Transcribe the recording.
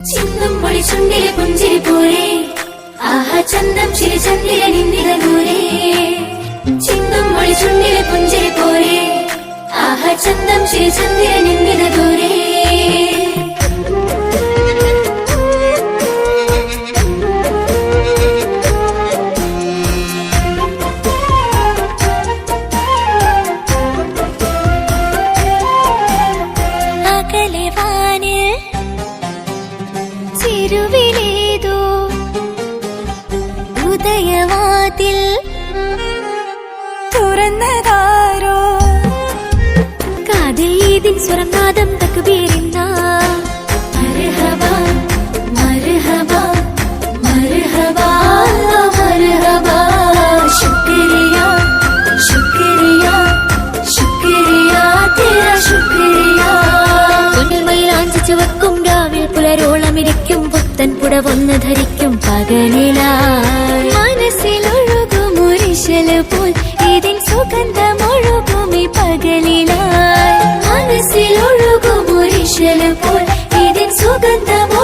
ചിന്തും പൊടി ചുണ്ടിലെ പുഞ്ചിരി പോരെ ആഹാ ചന്തം ചിരി ചന്ദ്രിക നിന്നിത ദൂരെ ചിന്തും പൊടി ചുണ്ടിലെ പുഞ്ചിരി പോരെ ആഹാ ചന്തം ചിരി ചന്ദ്രിക നിന്നിത ദൂരെ തിരുവിലേതോ ഉദയവാതിൽ തുറന്നതാരോ കാതിൽ ഈദിൻ സ്വരനാദം തക്ബീറിന്ന മർഹബ മർഹബ മർഹബ മർഹബ ശുക്രിയ ശുക്രിയ ശുക്രിയ തേരാ ശുക്രിയ പൊന്നിമയിലാഞ്ചി ചുവക്കും രാവിൽ പുലരോളമിരിക്കും പുത്തൻ പുടവൊന്ന് ധരിക്കും പകലിലായി മനസ്സിലൊഴുകും ഒരിശല് പോൽ ഇതിൻ സുഗന്ധമൊഴുകുമി പകലിലായി മനസ്സിലൊഴുകും ഒരിശല് പോൽ ഇതിൻ സുഗന്ധമൊഴുകും